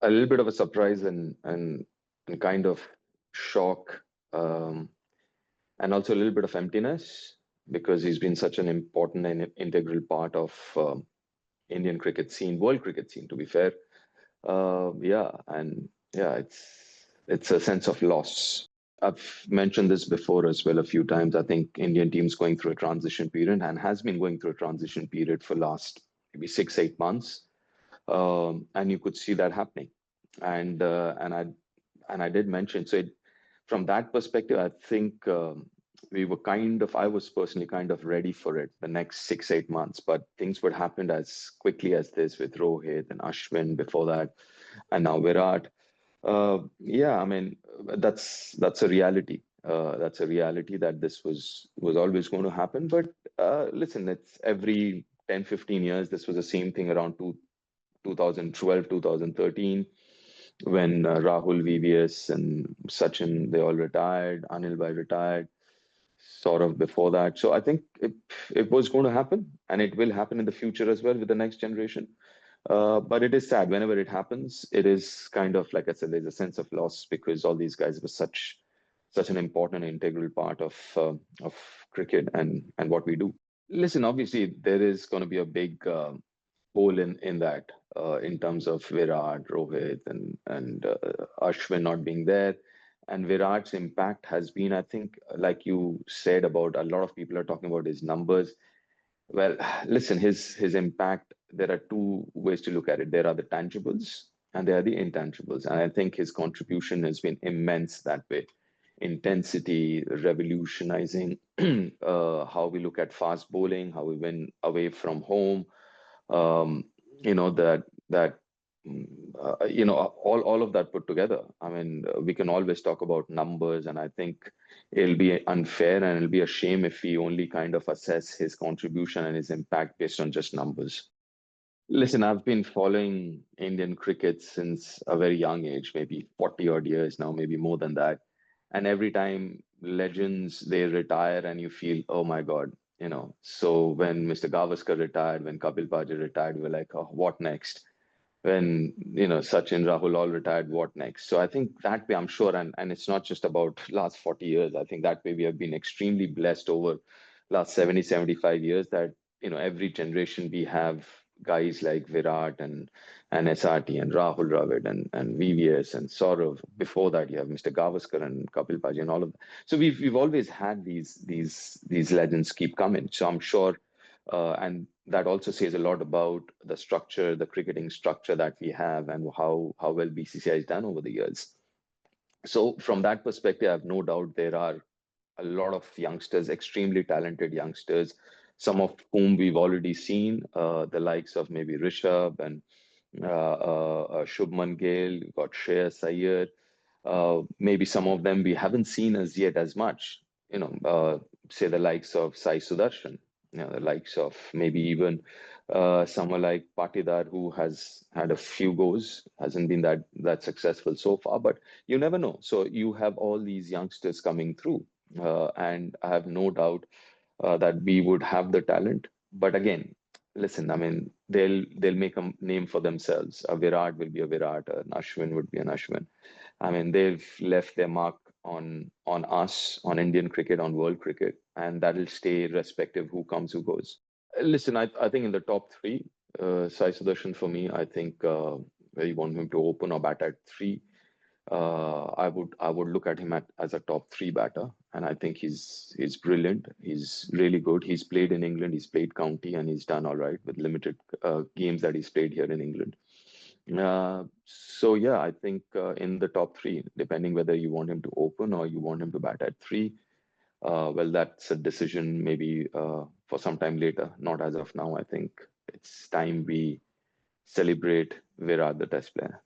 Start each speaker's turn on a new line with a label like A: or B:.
A: a little bit of a surprise and kind of shock, and also a little bit of emptiness, because he's been such an important and integral part of Indian cricket scene, world cricket scene, to be fair. It's a sense of loss. I've mentioned this before as well a few times. I think Indian team's going through a transition period and has been going through a transition period for last maybe 6-8 months, and you could see that happening. And I did mention, so from that perspective, I think I was personally kind of ready for it the next 6-8 months, but things would happen as quickly as this with Rohit and Ashwin before that, and now Virat. I mean, that's a reality. That's a reality that this was always going to happen. But listen, it's every 10-15 years, this was the same thing around 2012, 2013, when Rahul, VVS, and Sachin, they all retired. Anil Bhai retired sort of before that. So I think it was going to happen, and it will happen in the future as well with the next generation. But it is sad whenever it happens. It is kind of, like I said, there's a sense of loss, because all these guys were such an important, integral part of cricket and what we do. Listen, obviously there is going to be a big hole in that, in terms of Virat, Rohit, and Ashwin not being there. And Virat's impact has been, I think, like you said, about a lot of people are talking about his numbers. Well, listen, his impact, there are two ways to look at it. There are the tangibles and there are the intangibles. And I think his contribution has been immense that way. Intensity, revolutionizing how we look at fast bowling, how we win away from home. All of that put together. I mean, we can always talk about numbers, and I think it'll be unfair and it'll be a shame if we only kind of assess his contribution and his impact based on just numbers. Listen, I've been following Indian cricket since a very young age, maybe 40 odd years now, maybe more than that. And every time legends, they retire and you feel, oh my God, So when Mr. Gavaskar retired, when Kapil Paji retired, we were like, oh, what next? When, Sachin, Rahul all retired, what next? So I think that way, I'm sure, and it's not just about last 40 years. I think that way we have been extremely blessed over last 70, 75 years that, every generation we have guys like Virat and SRT and Rahul Dravid and VVS and Saurav. Before that, you have Mr. Gavaskar and Kapil Paji and all of that. So we've always had these legends keep coming. So I'm sure, and that also says a lot about the structure, the cricketing structure that we have, and how well BCCI has done over the years. So from that perspective, I have no doubt there are a lot of youngsters, extremely talented youngsters, some of whom we've already seen, the likes of maybe Rishabh and Shubman Gill. We've got Shreyas Iyer. Maybe some of them we haven't seen as yet as much, say the likes of Sai Sudharsan, the likes of maybe even someone like Patidar, who has had a few goes, hasn't been that successful so far, but you never know. So you have all these youngsters coming through, and I have no doubt that we would have the talent. But again, listen, I mean, they'll make a name for themselves. A Virat will be a Virat, an Ashwin would be an Ashwin. I mean, they've left their mark on us, on Indian cricket, on world cricket, and that'll stay irrespective who comes, who goes. Listen, I think in the top three, Sai Sudarshan for me, I think where you want him to open or bat at three, I would look at him as a top three batter, and I think he's brilliant. He's really good. He's played in England, he's played county, and he's done all right with limited games that he's played here in England. So yeah, I think in the top three, depending whether you want him to open or you want him to bat at three, well, that's a decision maybe for some time later, not as of now. I think it's time we celebrate Virat, the Test player.